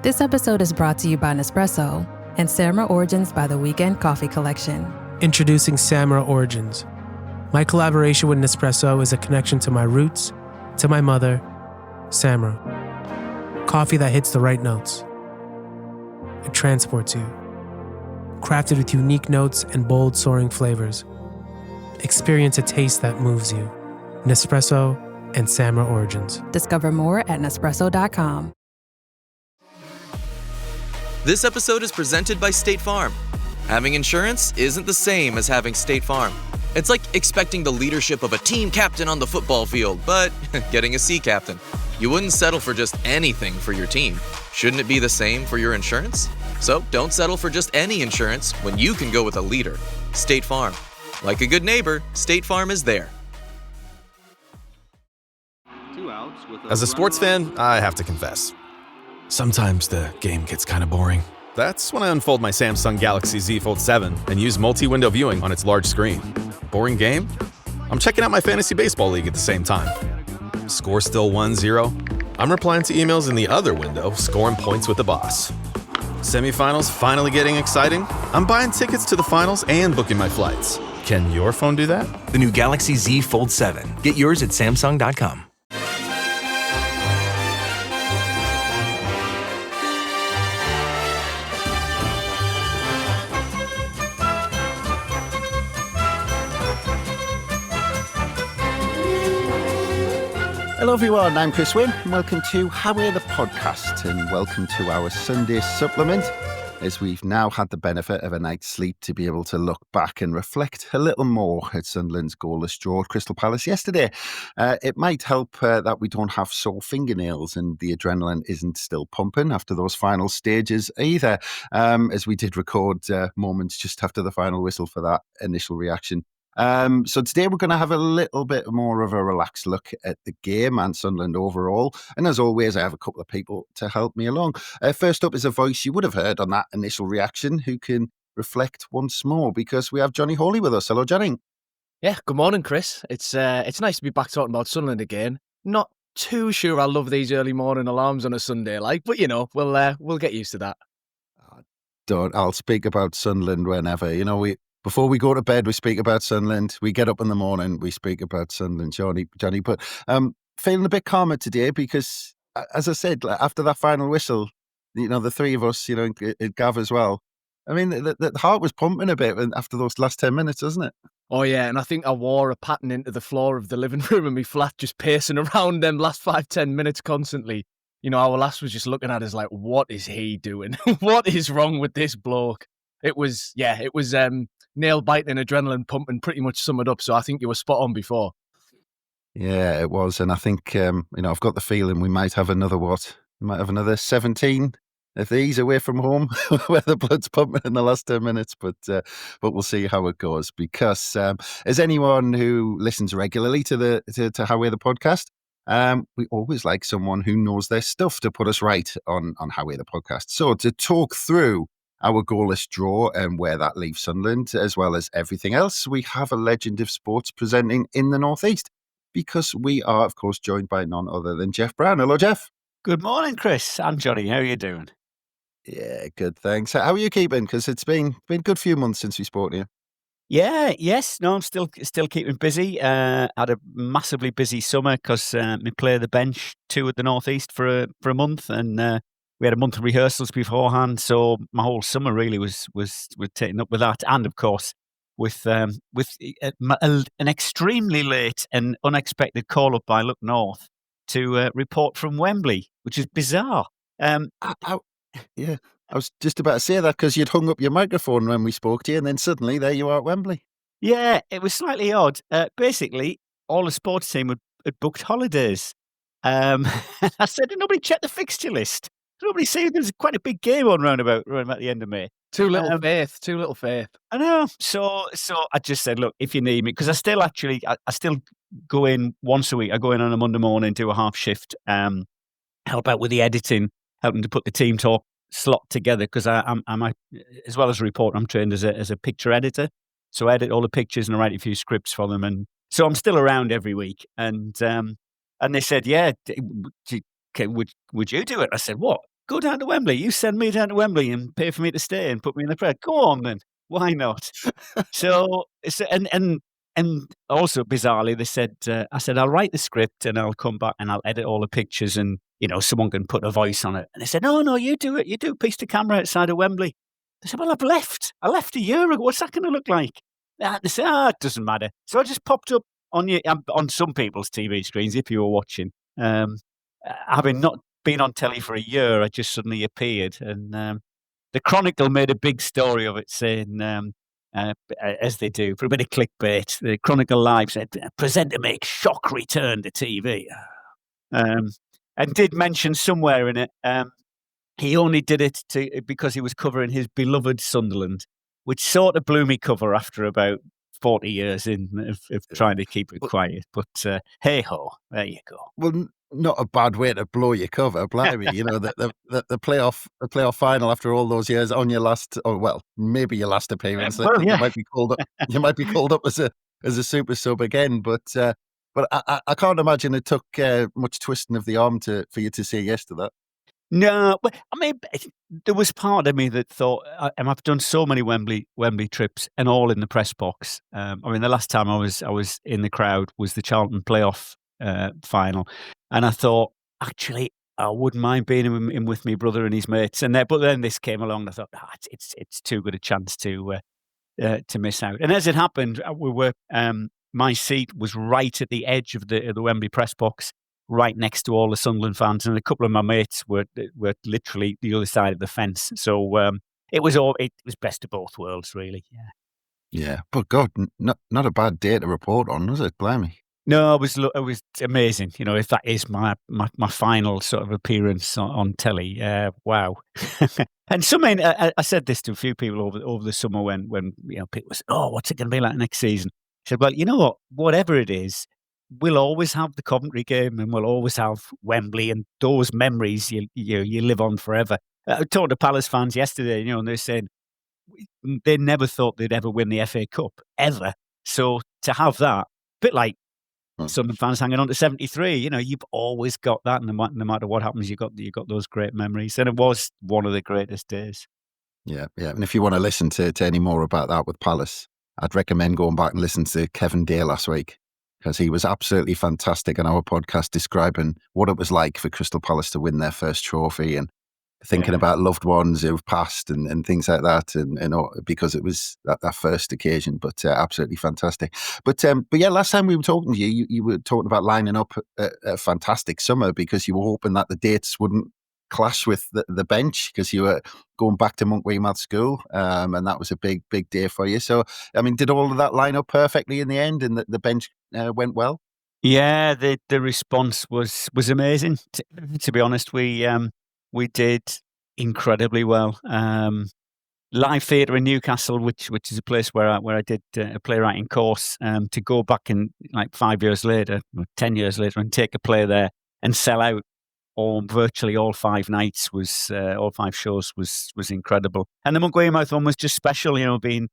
This episode is brought to you by Nespresso and Samra Origins by the Weekend Coffee Collection. Introducing Samra Origins. My collaboration with Nespresso is a connection to my roots, to my mother, Samra. Coffee that hits the right notes. It transports you. Crafted with unique notes and bold, soaring flavors. Experience a taste that moves you. Nespresso and Samra Origins. Discover more at Nespresso.com. This episode is presented by State Farm. Having insurance isn't the same as having State Farm. It's like expecting the leadership of a team captain on the football field, but getting a sea captain. You wouldn't settle for just anything for your team. Shouldn't it be the same for your insurance? So don't settle for just any insurance when you can go with a leader. State Farm. Like a good neighbor, State Farm is there. As a sports fan, I have to confess. Sometimes the game gets kind of boring. That's when I unfold my Samsung Galaxy Z Fold 7 and use multi-window viewing on its large screen. Boring game? I'm checking out my fantasy baseball league at the same time. Score still 1-0? I'm replying to emails in the other window, scoring points with the boss. Semifinals finally getting exciting? I'm buying tickets to the finals and booking my flights. Can your phone do that? The new Galaxy Z Fold 7. Get yours at Samsung.com. Hello everyone, I'm Chris Wynn and welcome to Haway The Podcast and welcome to our Sunday supplement as we've now had the benefit of a night's sleep to be able to look back and reflect a little more at Sunderland's goalless draw at Crystal Palace yesterday. It might help that we don't have sore fingernails and the adrenaline isn't still pumping after those final stages either, as we did record moments just after the final whistle for that initial reaction. So today we're going to have a little bit more of a relaxed look at the game and Sunderland overall. And as always, I have a couple of people to help me along. First up is a voice you would have heard on that initial reaction who can reflect once more because we have Johnny Hawley with us. Hello, Johnny. Yeah, good morning, Chris. It's nice to be back talking about Sunderland again. Not too sure I love these early morning alarms on a Sunday, but you know, we'll get used to that. I'll speak about Sunderland whenever. You know, before we go to bed, we speak about Sunderland. We get up in the morning, we speak about Sunderland, Johnny. But feeling a bit calmer today because, as I said, after that final whistle, you know, the three of us, you know, Gav as well. I mean, the heart was pumping a bit after those last 10 minutes, wasn't it? Oh, yeah, and I think I wore a pattern into the floor of the living room in my flat, just pacing around them last 5-10 minutes constantly. You know, our lass was just looking at us like, what is he doing? What is wrong with this bloke? It was nail biting, adrenaline pumping, pretty much sum it up. So I think you were spot on before. Yeah, it was. And I think, you know, I've got the feeling we might have another 17 of these away from home where the blood's pumping in the last 10 minutes. But we'll see how it goes because as anyone who listens regularly to Haway The Podcast, we always like someone who knows their stuff to put us right on Haway The Podcast. So to talk through our goalless draw and where that leaves Sunderland, as well as everything else, we have a legend of sports presenting in the Northeast because we are, of course, joined by none other than Jeff Brown. Hello, Jeff. Good morning, Chris and Johnny. How are you doing? Yeah, good, thanks. How are you keeping? Because it's been a good few months since we spoke to you. I'm still keeping busy. Had a massively busy summer because we played the bench two at the Northeast for a month and we had a month of rehearsals beforehand, so my whole summer really was taken up with that, and of course with an extremely late and unexpected call up by Look North to report from Wembley, which is bizarre. I was just about to say that because you'd hung up your microphone when we spoke to you, and then suddenly there you are at Wembley. Yeah, it was slightly odd. Basically, all the sports team had booked holidays. I said, did nobody check the fixture list? Nobody said there's quite a big game on round about the end of May. Too little faith. I know. So I just said, look, if you need me, because I still go in once a week. I go in on a Monday morning, do a half shift, help out with the editing, helping to put the team talk slot together. Because I'm as well as a reporter, I'm trained as a picture editor. So I edit all the pictures and I write a few scripts for them, and so I'm still around every week. And they said, yeah, would you do it? I said, what? go down to Wembley. You send me down to Wembley and pay for me to stay and put me in the Prem. Go on then. Why not? So and also bizarrely, they said, I said, I'll write the script and I'll come back and I'll edit all the pictures and, someone can put a voice on it. And they said, no, you do it. You do a piece to camera outside of Wembley. I said, well, I've left. I left a year ago. What's that going to look like? They said, it doesn't matter. So I just popped up on some people's TV screens, if you were watching. Having not been on telly for a year, I just suddenly appeared. And the Chronicle made a big story of it, saying, as they do, for a bit of clickbait, the Chronicle Live said, presenter makes shock return to TV. And did mention somewhere in it, he only did it because he was covering his beloved Sunderland, which sort of blew me cover after about 40 years in of trying to keep it quiet. But hey-ho, there you go. Well, not a bad way to blow your cover, blimey. The playoff final after all those years on your last, maybe your last appearance. Well, yeah. You might be called up. You might be called up as a super sub again. But I can't imagine it took much twisting of the arm for you to say yes to that. No, but I mean, there was part of me that thought, I've done so many Wembley trips and all in the press box. The last time I was in the crowd was the Charlton playoff final, and I thought, actually, I wouldn't mind being in with my brother and his mates. But then this came along, and I thought, it's too good a chance to miss out. And as it happened, my seat was right at the edge of the Wembley press box, right next to all the Sunderland fans, and a couple of my mates were literally the other side of the fence. So it was best of both worlds, really. Yeah, but God, not a bad day to report on, was it? Blimey. No, it was amazing. If that is my final sort of appearance on telly, wow. And I said this to a few people over the summer when people said, "Oh, what's it going to be like next season?" I said, "Well, you know what? Whatever it is, we'll always have the Coventry game, and we'll always have Wembley, and those memories you live on forever." I talked to Palace fans yesterday, and they're saying they never thought they'd ever win the FA Cup ever. So to have that, a bit like Sunderland fans hanging on to 73, you've always got that, and no matter what happens, you got those great memories, and it was one of the greatest days. Yeah. And if you want to listen to any more about that with Palace, I'd recommend going back and listen to Kevin Day last week, because he was absolutely fantastic on our podcast describing what it was like for Crystal Palace to win their first trophy and thinking about loved ones who've passed and things like that, and because it was that first occasion. But absolutely fantastic. But yeah, last time we were talking to you were talking about lining up a fantastic summer because you were hoping that the dates wouldn't clash with the bench because you were going back to Monk Weymouth School, and that was a big day for you. So, I mean, did all of that line up perfectly in the end, and the bench went well? Yeah, the response was amazing. To be honest, we did incredibly well. Live theatre in Newcastle, which is a place where I did a playwriting course. To go back in like 5 years later, or 10 years later, and take a play there and sell out virtually all 5 nights all 5 shows was incredible. And the Monk Weymouth one was just special, putting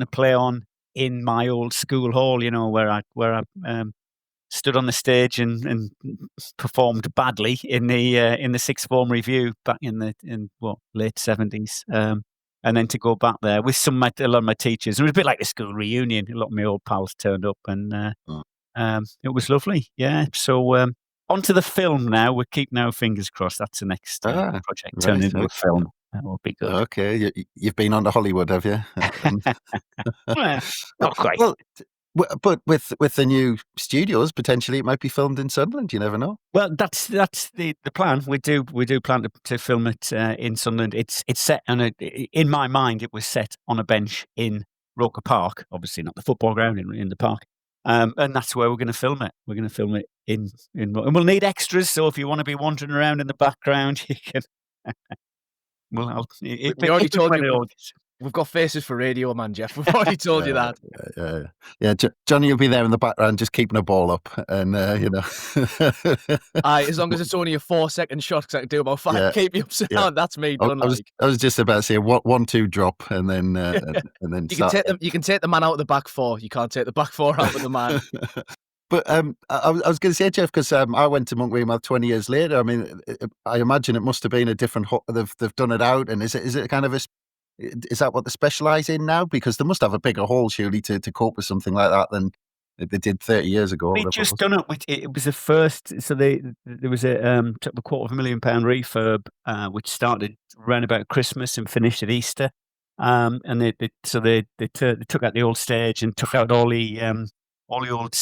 a play on in my old school hall, where I stood on the stage and performed badly in the sixth form review back in late 70s. And then to go back there with a lot of my teachers, it was a bit like a school reunion. A lot of my old pals turned up, and it was lovely. Yeah. So onto the film now. We're keeping our fingers crossed. That's the next project. Turn into a film. That will be good. Okay. You've been on to Hollywood, have you? Well, not quite. Well, but with the new studios, potentially it might be filmed in Sunderland. You never know. Well, that's the plan. We do plan to film it in Sunderland. It's set in my mind. It was set on a bench in Roker Park, obviously not the football ground, in the park. And that's where we're going to film it. We're going to film it in and we'll need extras. So if you want to be wandering around in the background, you can. Well, we already told you. We've got faces for radio, man, Jeff. We've already told you that. Yeah. Johnny will be there in the background, just keeping a ball up, and as long as it's only a 4-second shot, because I can do about 5. Yeah. Keep you upside down. That's me done. I was just about to say 1-2 drop, and then and then you can take the man out of the back 4. You can't take the back 4 out of the man. But I was going to say, Jeff, because I went to Monk Weymouth 20 years later. I mean, I imagine it must have been a different. They've done it out, and is it kind of is that what they specialise in now? Because they must have a bigger hall, surely, to cope with something like that than they did 30 years ago. We just done it. It was the first. So there was a took a £250,000 refurb, which started around about Christmas and finished at Easter. And they took out the old stage and took out all the old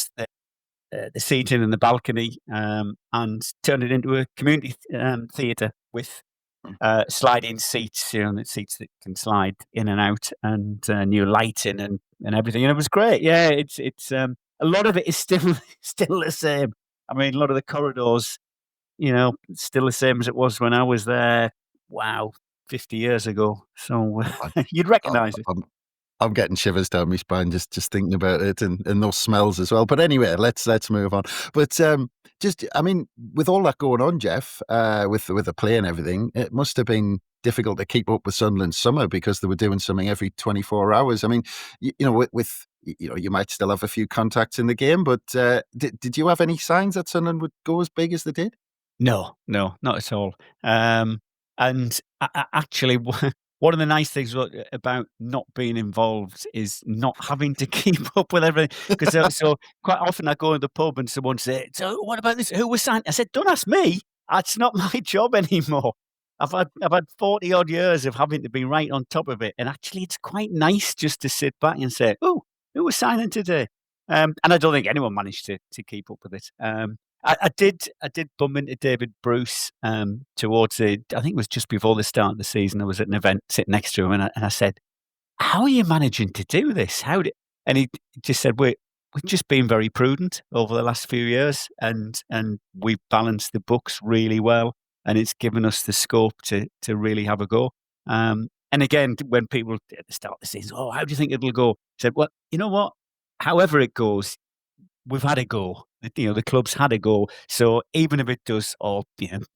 the seating and the balcony, and turned it into a community theatre with sliding seats, the seats that can slide in and out, and new lighting and everything. And it was great. Yeah, it's a lot of it is still the same. I mean, a lot of the corridors, still the same as it was when I was there. Wow, 50 years ago. So you'd recognise it. I'm getting shivers down my spine just thinking about it, and those smells as well. But anyway, let's move on. But with all that going on, Jeff, with the play and everything, it must have been difficult to keep up with Sunderland summer because they were doing something every 24 hours. I mean, you might still have a few contacts in the game, but did you have any signs that Sunderland would go as big as they did? No, not at all. And actually, one of the nice things about not being involved is not having to keep up with everything. Because so quite often I go to the pub and someone says, "So what about this? Who was signed?" I said, "Don't ask me. It's not my job anymore." I've had 40 odd years of having to be right on top of it, and actually, it's quite nice just to sit back and say, "Oh, who was signing today?" And I don't think anyone managed to keep up with it. I did bump into David Bruce towards I think it was just before the start of the season. I was at an event sitting next to him, and I said, "How are you managing to do this? And he just said, we've just been very prudent over the last few years, and we've balanced the books really well, and it's given us the scope to really have a go." And again, when people at the start of the season, "Oh, how do you think it'll go?" I said, "Well, you know what? However it goes, we've had a go. The club's had a go. So even if it does, if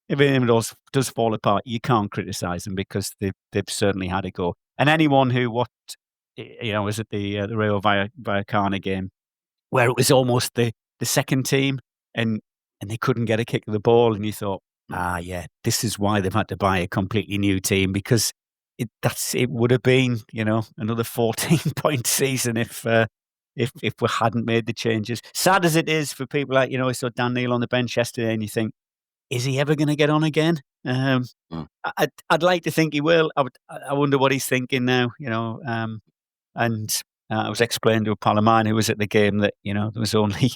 anything does fall apart, you can't criticise them because they've certainly had a go." And anyone who was at the Rayo Vallecano game, where it was almost the second team, and they couldn't get a kick of the ball, and you thought, this is why they've had to buy a completely new team, because it would have been another 14-point season if we hadn't made the changes. Sad as it is for people like, I saw Dan Neil on the bench yesterday, and you think, is he ever going to get on again? I'd like to think he will. I wonder what he's thinking now, and I was explaining to a pal of mine who was at the game that, there was only,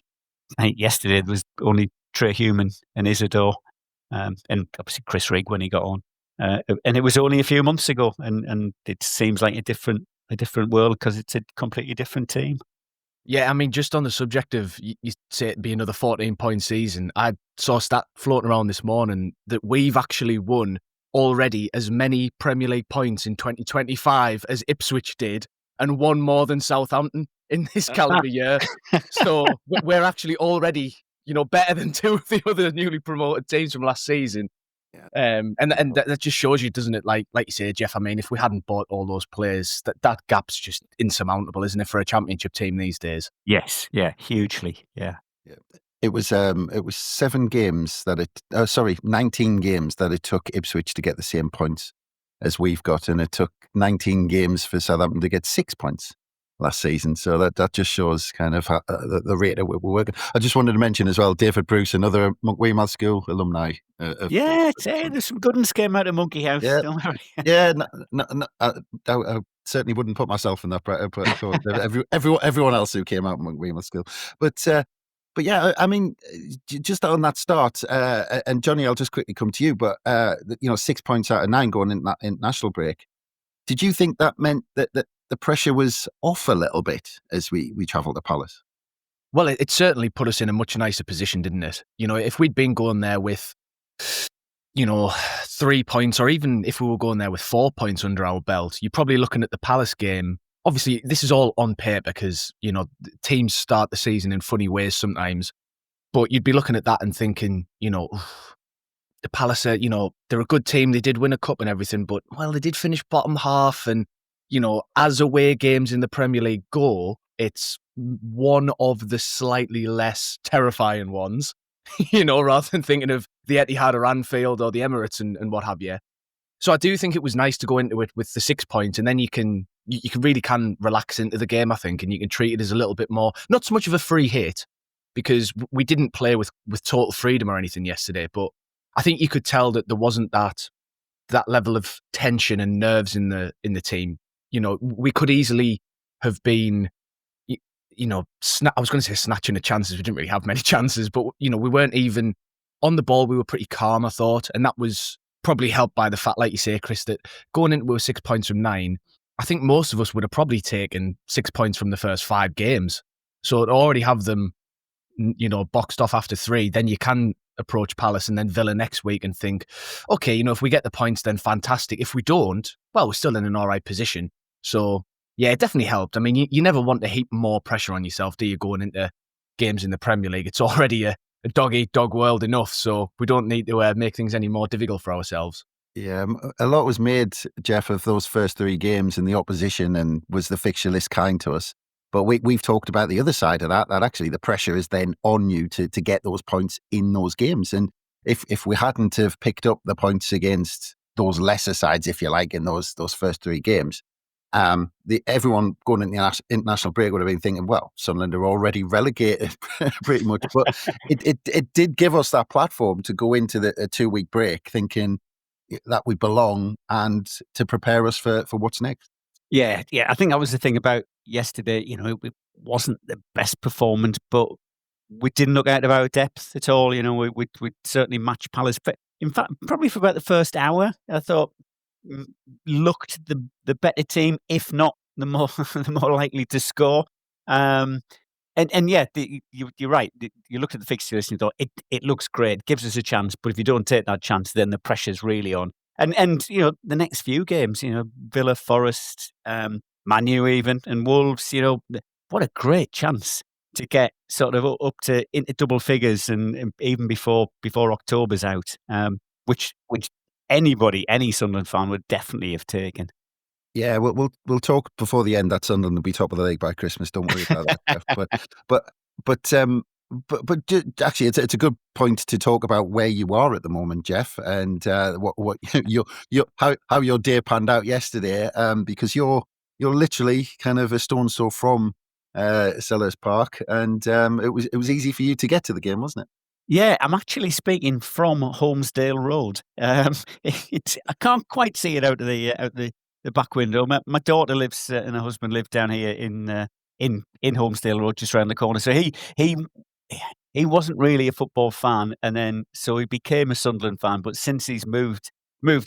yesterday, there was only Trey Human and Isidore, and obviously Chris Rigg when he got on. And it was only a few months ago, and it seems like a different world because it's a completely different team. Yeah, I mean, just on the subject of, you say it'd be another 14-point season, I saw a stat floating around this morning that we've actually won already as many Premier League points in 2025 as Ipswich did, and won more than Southampton in this calendar year. So we're actually already, better than two of the other newly promoted teams from last season. Yeah. And that just shows you, doesn't it? Like you say, Jeff, I mean, if we hadn't bought all those players, that gap's just insurmountable, isn't it, for a championship team these days? Yes, yeah, hugely, yeah. It was 19 games that it took Ipswich to get the same points as we've got, and it took 19 games for Southampton to get 6 points last season. So that just shows kind of how, the rate that we're working. I just wanted to mention as well, David Bruce, another Monk Weymouth School alumni. There's some good ones came out of Monkey House. Yeah, don't worry. Yeah. I certainly wouldn't put myself in that bracket, but everyone else who came out of Monk Weymouth School. But yeah, I mean, just on that start, and Johnny, I'll just quickly come to you. But 6 points out of 9 going in that international break. Did you think that meant that the pressure was off a little bit as we travelled to Palace? Well, it certainly put us in a much nicer position, didn't it? If we'd been going there with, 3 points, or even if we were going there with 4 points under our belt, you're probably looking at the Palace game. Obviously, this is all on paper because, teams start the season in funny ways sometimes. But you'd be looking at that and thinking, the Palace are, they're a good team. They did win a cup and everything, but, well, they did finish bottom half. And, as away games in the Premier League go, it's one of the slightly less terrifying ones, rather than thinking of the Etihad or Anfield or the Emirates and what have you. So I do think it was nice to go into it with the 6 points, and then you really can relax into the game, I think, and you can treat it as a little bit more, not so much of a free hit, because we didn't play with total freedom or anything yesterday, but I think you could tell that there wasn't that level of tension and nerves in the team. We could easily have been, I was going to say snatching the chances. We didn't really have many chances, but we weren't even on the ball. We were pretty calm, I thought, and that was probably helped by the fact, like you say, Chris, that going into with 6 points from 9, I think most of us would have probably taken 6 points from the first 5 games. So to already have them, boxed off after 3, then you can approach Palace and then Villa next week and think, okay, if we get the points, then fantastic. If we don't, well, we're still in an all right position. So yeah, it definitely helped. I mean, you never want to heap more pressure on yourself, do you, going into games in the Premier League? It's already a dog-eat-dog world enough, so we don't need to make things any more difficult for ourselves. Yeah, a lot was made, Jeff, of those first 3 games and the opposition, and was the fixture list kind to us? But we've talked about the other side of that actually the pressure is then on you to get those points in those games. And if we hadn't have picked up the points against those lesser sides, if you like, in those first 3 games, everyone going into the international break would have been thinking, well, Sunderland are already relegated pretty much. But it did give us that platform to go into a 2-week break thinking that we belong and to prepare us for what's next. Yeah. I think that was the thing about yesterday. It wasn't the best performance, but we didn't look out of our depth at all. We certainly matched Palace. But in fact, probably for about the first hour, I thought looked the better team, if not the more likely to score. And yeah, you're right. You looked at the fixture list and you thought it looks great, gives us a chance. But if you don't take that chance, then the pressure's really on. And the next few games, Villa, Forest, Man U even, and Wolves, what a great chance to get sort of up to into double figures and even before October's out, which any Sunderland fan would definitely have taken. Yeah, we'll talk before the end that Sunderland will be top of the league by Christmas. Don't worry about that, Jeff. But actually, it's a good point to talk about where you are at the moment, Jeff, and what how your day panned out yesterday. Because you're literally kind of a stone's throw from Selhurst Park, and it was easy for you to get to the game, wasn't it? Yeah, I'm actually speaking from Holmesdale Road. I can't quite see it out of the back window. My daughter lives and her husband live down here in Holmesdale Road, just around the corner. So he wasn't really a football fan, and then so he became a Sunderland fan. But since he's moved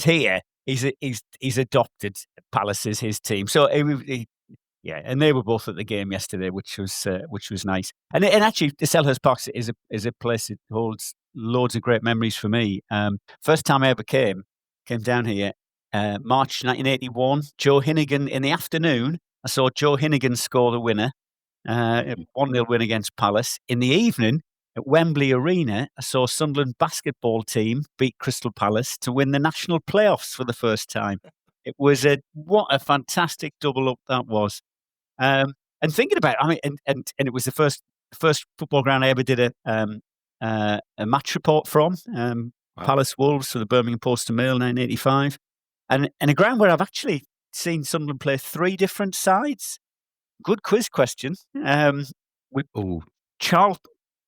here, he's adopted Palace as his team. So yeah, and they were both at the game yesterday, which was nice. And actually, the Selhurst Park is a place that holds loads of great memories for me. First time I ever came down here, March 1981. Joe Hinnigan in the afternoon. I saw Joe Hinnigan score the winner, 1-0 win against Palace. In the evening, at Wembley Arena, I saw Sunderland basketball team beat Crystal Palace to win the national playoffs for the first time. It was what a fantastic double up that was. And thinking about it, and it was the first football ground I ever did a match report from. Wow. Palace Wolves for the Birmingham Post and Mail 1985, and a ground where I've actually seen Sunderland play 3 different sides. Good quiz question.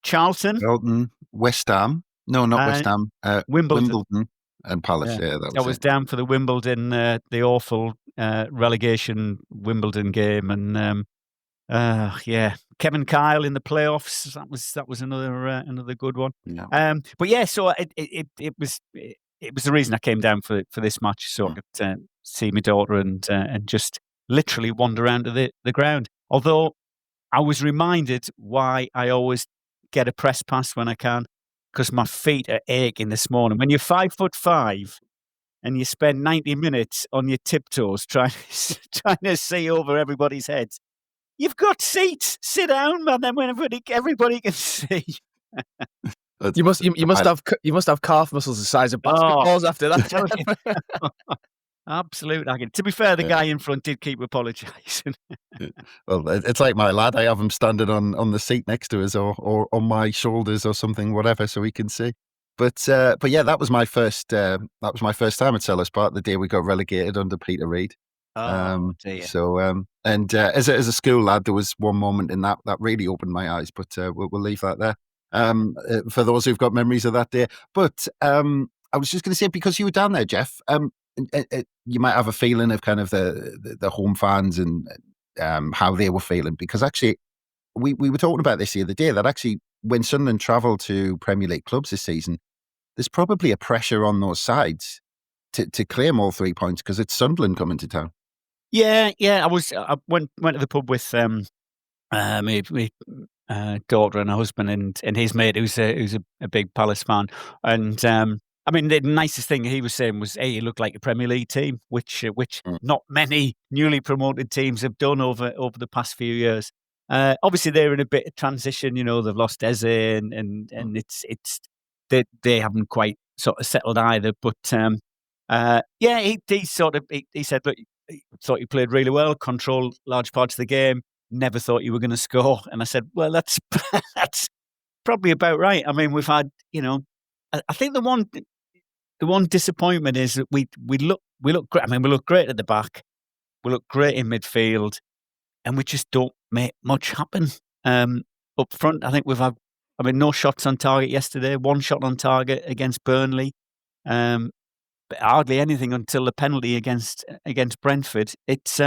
Charlton, West Ham. No, not West Ham. Wimbledon and Palace. Yeah, that was down for the Wimbledon, the awful relegation Wimbledon game, and Kevin Kyle in the playoffs. That was another good one. Yeah. But yeah, so it was the reason I came down for this match, so I could see my daughter and just literally wander around to the ground. Although I was reminded why I always get a press pass when I can, because my feet are aching this morning. When you're 5'5" and you spend 90 minutes on your tiptoes trying to see over everybody's heads, you've got seats. Sit down, man. Then when everybody can see. You must have calf muscles the size of basketballs after that. Absolutely. To be fair, the guy in front did keep apologising. Well, it's like my lad. I have him standing on the seat next to us, or on my shoulders, or something, whatever, so he can see. But yeah, that was my first. That was my first time at Selhurst Park, the day we got relegated under Peter Reid. Oh, dear. So as a school lad, there was one moment in that really opened my eyes. But we'll leave that there. For those who've got memories of that day. But I was just going to say, because you were down there, Jeff. You might have a feeling of kind of the home fans and how they were feeling, because actually we were talking about this the other day, that actually when Sunderland travel to Premier League clubs this season, there's probably a pressure on those sides to claim all 3 points, because it's Sunderland coming to town. Yeah. I went to the pub with my daughter and her husband and his mate, who's a big Palace fan, and I mean, the nicest thing he was saying was, "Hey, you look like a Premier League team," which not many newly promoted teams have done over the past few years. Obviously, they're in a bit of transition. You know, they've lost Eze, and it's they haven't quite sort of settled either. But yeah, he said, "Look, he thought you played really well, controlled large parts of the game. Never thought you were going to score." And I said, "Well, that's probably about right. I mean, we've had, I think the one disappointment is that we look great. I mean, we look great at the back, we look great in midfield, and we just don't make much happen up front. I think we've had, no shots on target yesterday. One shot on target against Burnley, but hardly anything until the penalty against Brentford. It's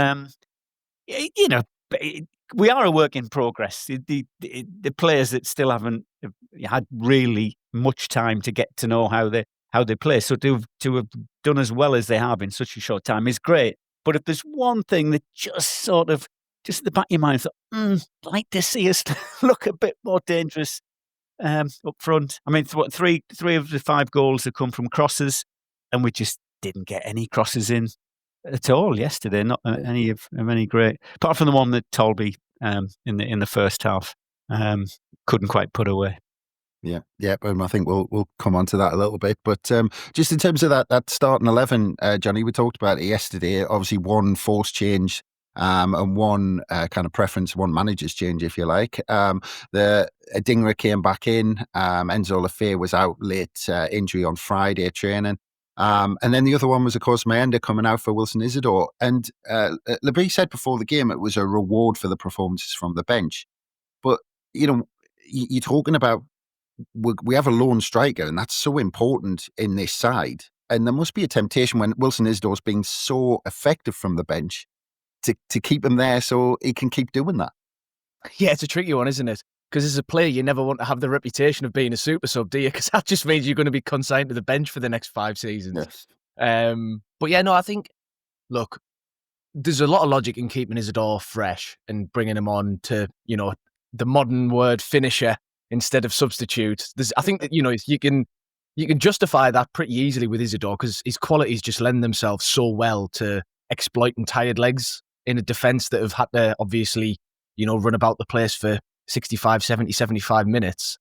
we are a work in progress. The players that still haven't had really much time to get to know how they play. So to have done as well as they have in such a short time is great. But if there's one thing that just at the back of your mind, I'd like to see us look a bit more dangerous up front. I mean, three of the 5 goals have come from crosses, and we just didn't get any crosses in at all yesterday. Not any of any great, apart from the one that Tolby in the first half couldn't quite put away. Yeah, I think we'll come on to that a little bit. But just in terms of that starting 11, Johnny, we talked about it yesterday. Obviously, one forced change and one kind of preference, one manager's change, if you like. The Adingra came back in. Enzo Lefebvre was out late, injury on Friday training. And then the other one was, of course, Mayenda coming out for Wilson Isidore. And Lebris said before the game it was a reward for the performances from the bench. But, you're talking about, we have a lone striker, and that's so important in this side. And there must be a temptation when Wilson Isidore's being so effective from the bench to keep him there so he can keep doing that. Yeah, it's a tricky one, isn't it? Because as a player, you never want to have the reputation of being a super sub, do you? Because that just means you're going to be consigned to the bench for the next 5 seasons. Yes. But yeah, no, I think, look, there's a lot of logic in keeping Isidore fresh and bringing him on to, the modern word finisher instead of substitute. I think that, you can justify that pretty easily with Isidore, because his qualities just lend themselves so well to exploiting tired legs in a defence that have had to obviously, run about the place for 65, 70, 75 minutes.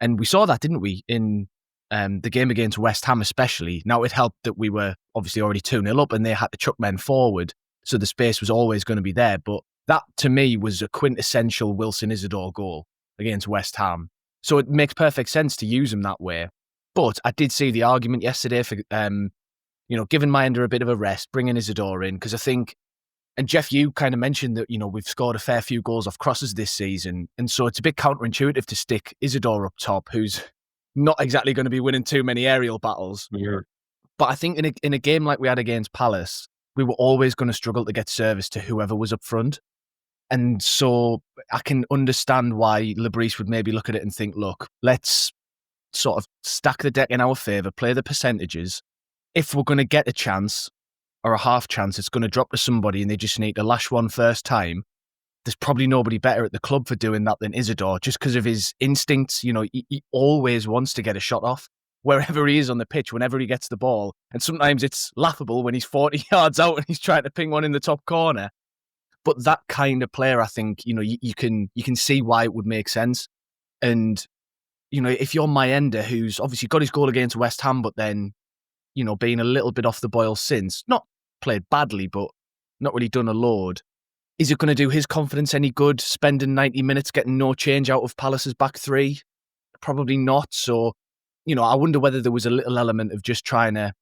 And we saw that, didn't we, in the game against West Ham especially. Now, it helped that we were obviously already 2-0 up and they had to chuck men forward, so the space was always going to be there. But that, to me, was a quintessential Wilson Isidore goal against West Ham. So it makes perfect sense to use him that way. But I did see the argument yesterday for, giving Mayenda a bit of a rest, bringing Isidore in, because I think, and Jeff, you kind of mentioned that, we've scored a fair few goals off crosses this season. And so it's a bit counterintuitive to stick Isidore up top, who's not exactly going to be winning too many aerial battles. Yeah. But I think in a game like we had against Palace, we were always going to struggle to get service to whoever was up front. And so I can understand why Lebris would maybe look at it and think, look, let's sort of stack the deck in our favour, play the percentages. If we're going to get a chance or a half chance, it's going to drop to somebody and they just need to lash one first time. There's probably nobody better at the club for doing that than Isidore, just because of his instincts. He always wants to get a shot off wherever he is on the pitch, whenever he gets the ball. And sometimes it's laughable when he's 40 yards out and he's trying to ping one in the top corner. But that kind of player, I think, you can see why it would make sense. And, if you're Mayenda, who's obviously got his goal against West Ham, but then, being a little bit off the boil since, not played badly, but not really done a load. Is it going to do his confidence any good, spending 90 minutes getting no change out of Palace's back three? Probably not. So, I wonder whether there was a little element of just trying to,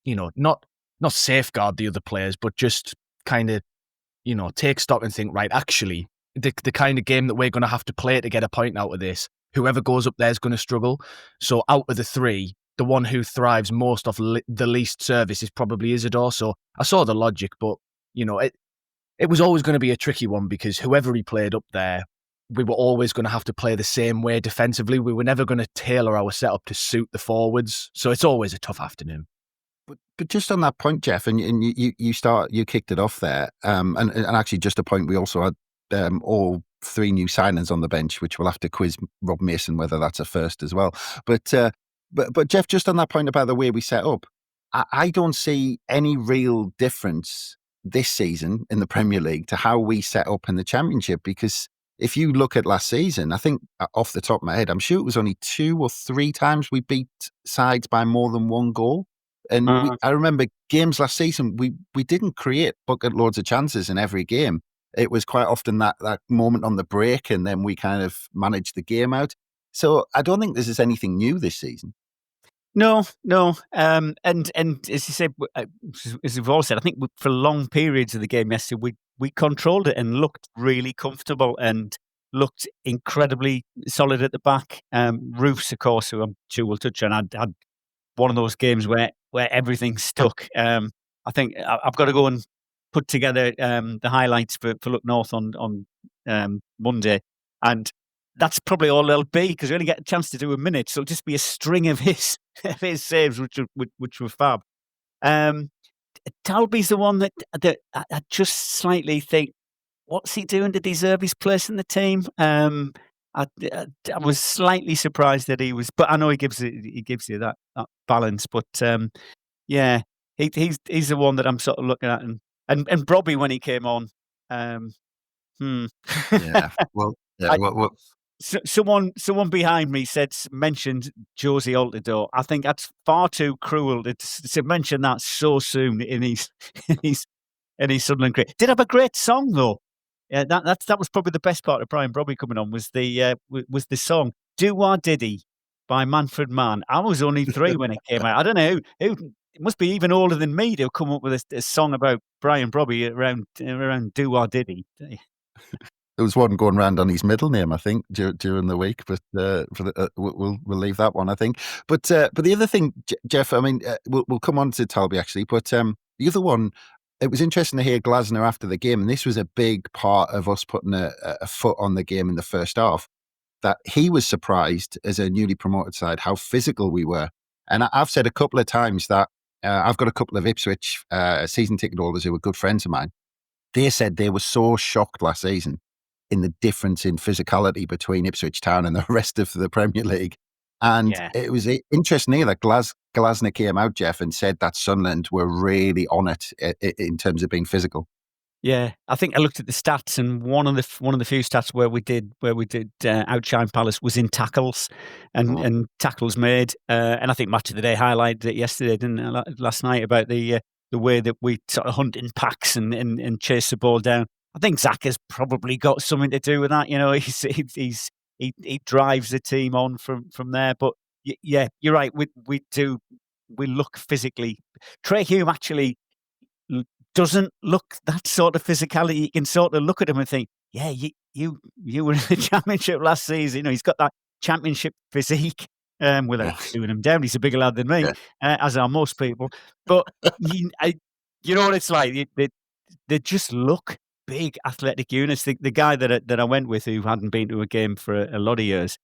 not safeguard the other players, but just kind of, take stock and think, right, actually, the kind of game that we're going to have to play to get a point out of this, whoever goes up there is going to struggle. So out of the three, the one who thrives most off the least service is probably Isidore. So I saw the logic, but, it was always going to be a tricky one because whoever he played up there, we were always going to have to play the same way defensively. We were never going to tailor our setup to suit the forwards. So it's always a tough afternoon. But just on that point, Jeff, and you kicked it off there, and actually just a point, we also had all three new signings on the bench, which we'll have to quiz Rob Mason whether that's a first as well. But Jeff, just on that point about the way we set up, I don't see any real difference this season in the Premier League to how we set up in the Championship, because if you look at last season, I think off the top of my head, I'm sure it was only 2 or 3 times we beat sides by more than 1 goal. And I remember games last season, we didn't create bucket loads of chances in every game. It was quite often that moment on the break, and then we kind of managed the game out. So I don't think this is anything new this season. No. And as you said, as we've all said, I think for long periods of the game yesterday, we controlled it and looked really comfortable and looked incredibly solid at the back. Roofs, of course, who I'm sure we'll touch on, had one of those games where everything stuck. I think I've got to go and put together the highlights for Look North on Monday, and that's probably all there'll be because we only get a chance to do a minute, so it'll just be a string of his saves, which were fab. Talby's the one that I just slightly think, what's he doing to deserve his place in the team? I was slightly surprised that he was, but I know he gives you that balance. But yeah, he's the one that I'm sort of looking at, and Robbie when he came on. Yeah, well, yeah. Someone behind me mentioned Josie Altidore. I think that's far too cruel to mention that so soon in his Sunderland career. Did have a great song though. Yeah, that was probably the best part of Brian Brobby coming on was the song "Do Our Diddy" by Manfred Mann. I was only 3 when it came out. I don't know who it must be even older than me to come up with a song about Brian Brobby around "Do Our Diddy." There was one going around on his middle name, I think, during the week, but we'll leave that one, I think. But the other thing, Jeff, I mean, we'll come on to Talby actually, but the other one, it was interesting to hear Glasner after the game, and this was a big part of us putting a foot on the game in the first half, that he was surprised as a newly promoted side how physical we were. And I've said a couple of times that I've got a couple of Ipswich season ticket holders who were good friends of mine. They said they were so shocked last season in the difference in physicality between Ipswich Town and the rest of the Premier League. And it was interesting here that Glasner came out, Jeff, and said that Sunderland were really on it in terms of being physical. Yeah, I think I looked at the stats, and one of the few stats where we did outshine Palace was in tackles and tackles made. And I think Match of the Day highlighted it yesterday, didn't it, last night, about the way that we sort of hunt in packs and chase the ball down. I think Zach has probably got something to do with that. You know, he drives the team on from there. But yeah, you're right. We look physically. Trey Hume actually doesn't look that sort of physicality. You can sort of look at him and think, yeah, you were in the Championship last season. You know, he's got that Championship physique. Without doing him down, he's a bigger lad than me, as are most people. But you know what it's like. They just look big athletic units. The guy that I went with, who hadn't been to a game for a lot of years,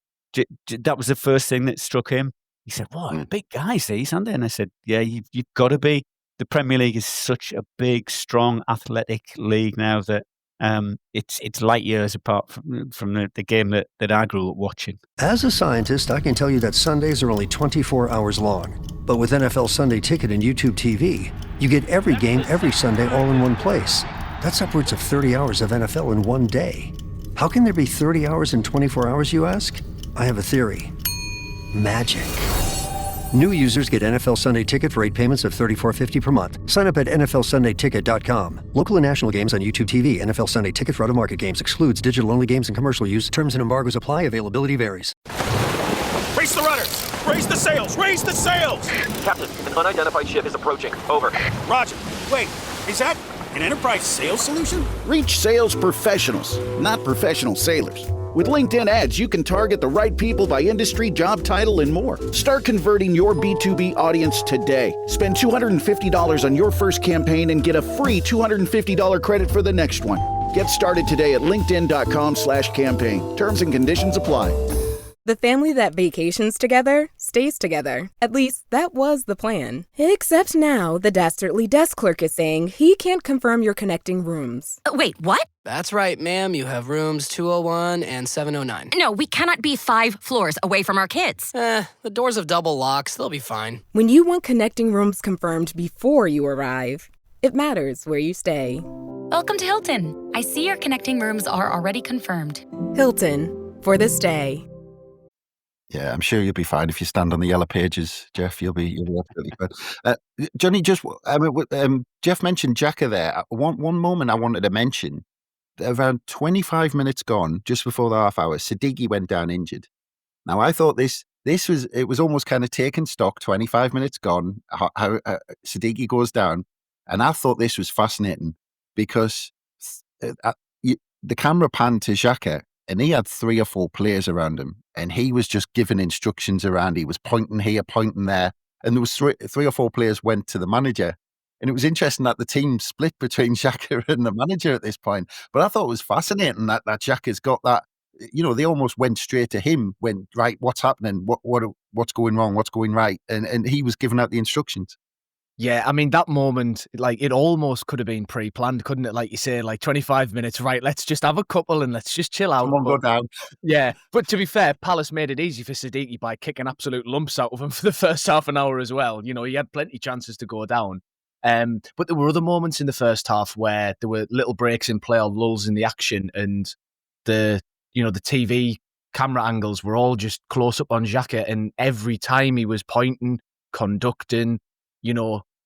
that was the first thing that struck him. He said, "What big guys these, aren't they?" And I said, "Yeah, you've got to be." The Premier League is such a big, strong, athletic league now that it's light years apart from the game that I grew up watching. As a scientist, I can tell you that Sundays are only 24 hours long. But with NFL Sunday Ticket and YouTube TV, you get every game every Sunday all in one place. That's upwards of 30 hours of NFL in one day. How can there be 30 hours in 24 hours, you ask? I have a theory. Magic. New users get NFL Sunday Ticket for 8 payments of $34.50 per month. Sign up at NFLSundayTicket.com. Local and national games on YouTube TV. NFL Sunday Ticket for out-of-market games excludes digital-only games and commercial use. Terms and embargoes apply. Availability varies. Raise the rudders! Raise the sails! Raise the sails! Captain, an unidentified ship is approaching. Over. Roger. Wait, is that an enterprise sales solution? Reach sales professionals, not professional sailors. With LinkedIn ads, you can target the right people by industry, job title, and more. Start converting your B2B audience today. Spend $250 on your first campaign and get a free $250 credit for the next one. Get started today at linkedin.com/campaign. Terms and conditions apply. The family that vacations together stays together. At least that was the plan. Except now the dastardly desk clerk is saying he can't confirm your connecting rooms. Wait, what? That's right, ma'am. You have rooms 201 and 709. No, we cannot be 5 floors away from our kids. The doors have double locks. They'll be fine. When you want connecting rooms confirmed before you arrive, it matters where you stay. Welcome to Hilton. I see your connecting rooms are already confirmed. Hilton, for this day. Yeah, I'm sure you'll be fine if you stand on the yellow pages, Jeff. You'll be absolutely fine. Johnny, Jeff mentioned Xhaka there. One moment I wanted to mention. Around 25 minutes gone, just before the half hour, Siddiqui went down injured. Now I thought it was almost kind of taking stock. 25 minutes gone, how Siddiqui goes down, and I thought this was fascinating because the camera panned to Xhaka. And he had 3 or 4 players around him, and he was just giving instructions around. He was pointing here, pointing there, and there was 3 or 4 players went to the manager. And it was interesting that the team split between Xhaka and the manager at this point. But I thought it was fascinating that Xhaka's got that. You know, they almost went straight to him. Went right, what's happening? What's going wrong? What's going right? And he was giving out the instructions. Yeah, I mean, that moment, like, it almost could have been pre-planned, couldn't it? Like you say, like 25 minutes, right, let's just have a couple and let's just chill out. Someone go down. Yeah, but to be fair, Palace made it easy for Siddiqui by kicking absolute lumps out of him for the first half an hour as well. You know, he had plenty of chances to go down. But there were other moments in the first half where there were little breaks in play or lulls in the action, and the TV camera angles were all just close up on Xhaka, and every time he was pointing, conducting,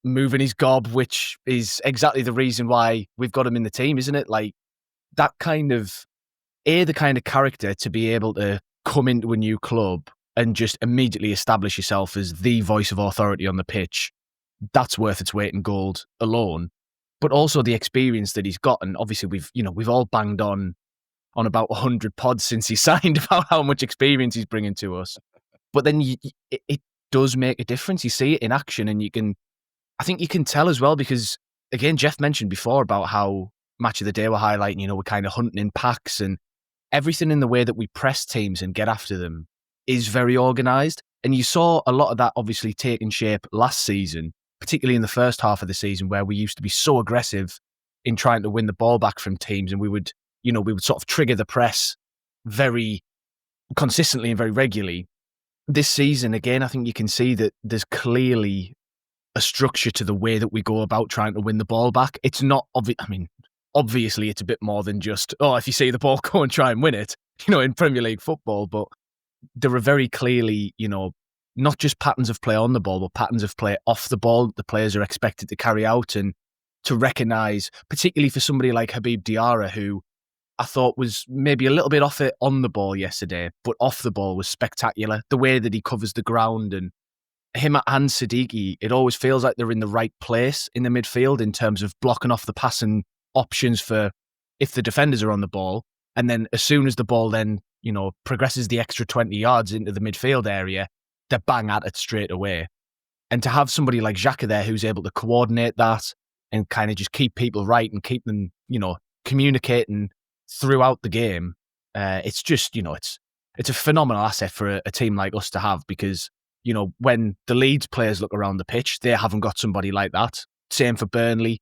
moving his gob, which is exactly the reason why we've got him in the team, isn't it? Like, that kind of, the kind of character to be able to come into a new club and just immediately establish yourself as the voice of authority on the pitch, that's worth its weight in gold alone. But also the experience that he's gotten. Obviously, we've all banged on about 100 pods since he signed about how much experience he's bringing to us. But then it does make a difference. You see it in action, and I think you can tell as well, because again, Jeff mentioned before about how Match of the Day were highlighting, we're kind of hunting in packs, and everything in the way that we press teams and get after them is very organised. And you saw a lot of that obviously taking shape last season, particularly in the first half of the season, where we used to be so aggressive in trying to win the ball back from teams, and we would sort of trigger the press very consistently and very regularly. This season, again, I think you can see that there's clearly a structure to the way that we go about trying to win the ball back. It's not obvious. I mean, obviously it's a bit more than just, if you see the ball, go and try and win it, in Premier League football. But there are very clearly, not just patterns of play on the ball, but patterns of play off the ball that the players are expected to carry out, and to recognise, particularly for somebody like Habib Diarra, who I thought was maybe a little bit off it on the ball yesterday, but off the ball was spectacular. The way that he covers the ground, and him and Siddiqui, it always feels like they're in the right place in the midfield in terms of blocking off the passing options for if the defenders are on the ball. And then as soon as the ball then, progresses the extra 20 yards into the midfield area, they're bang at it straight away. And to have somebody like Xhaka there who's able to coordinate that and kind of just keep people right and keep them, communicating throughout the game, it's just, it's a phenomenal asset for a team like us to have, because when the Leeds players look around the pitch, they haven't got somebody like that. Same for Burnley,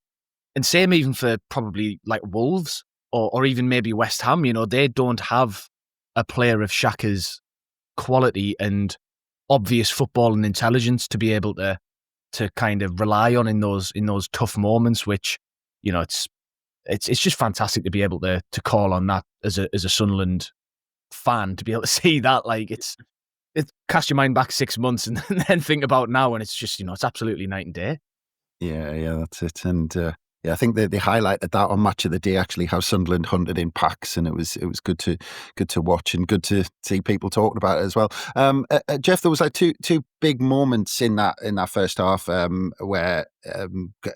and same even for probably like Wolves or even maybe West Ham. They don't have a player of Xhaka's quality and obvious football and intelligence to be able to kind of rely on in those tough moments. Which it's just fantastic to be able to call on that as a Sunderland fan, to be able to see that. Like, it's cast your mind back 6 months and then think about now, and it's just, it's absolutely night and day. Yeah, that's it. And I think they highlighted that on Match of the Day, actually, how Sunderland hunted in packs, and it was good to watch and good to see people talking about it as well. Jeff, there was like two big moments in that first half where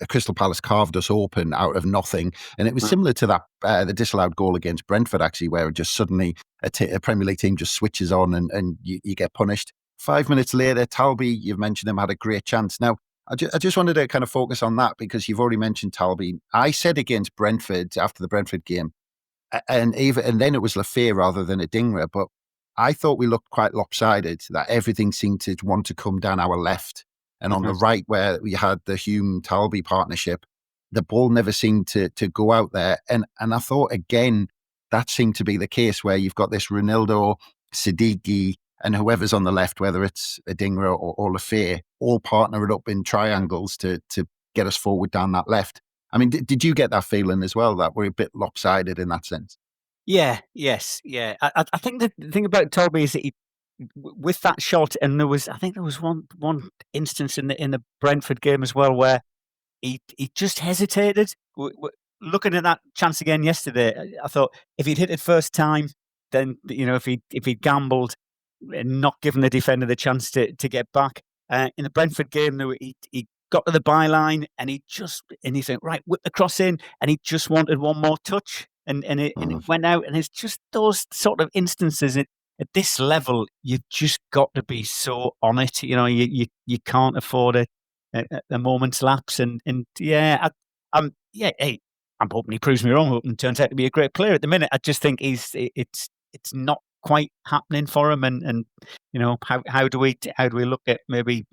Crystal Palace carved us open out of nothing, and it was similar to that the disallowed goal against Brentford, actually, where it just suddenly a Premier League team just switches on and you get punished. 5 minutes later, Talby, you've mentioned him, had a great chance. Now, I just wanted to kind of focus on that because you've already mentioned Talby. I said against Brentford after the Brentford game, and then it was Lafay rather than Adingra, but I thought we looked quite lopsided, that everything seemed to want to come down our left. And on the right, where we had the Hume-Talby partnership, the ball never seemed to go out there. And I thought, again, that seemed to be the case where you've got this Ronaldo, Siddiqui, and whoever's on the left, whether it's Adingra or Lafay, all partnered up in triangles to get us forward down that left. I mean, did you get that feeling as well, that we're a bit lopsided in that sense? Yeah, yes, yeah. I think the thing about Toby is that with that shot, and there was one instance in the Brentford game as well where he just hesitated. Looking at that chance again yesterday, I thought if he'd hit it first time, then if he gambled, not giving the defender the chance to get back. In the Brentford game, he got to the byline and he said, right, whip the cross in, and he just wanted one more touch, and it went out. And it's just those sort of instances at this level, you've just got to be so on it. You can't afford a moment's lapse. And yeah, I'm hoping he proves me wrong. I'm hoping he turns out to be a great player. At the minute, I just think it's not quite happening for him, and how do we look at maybe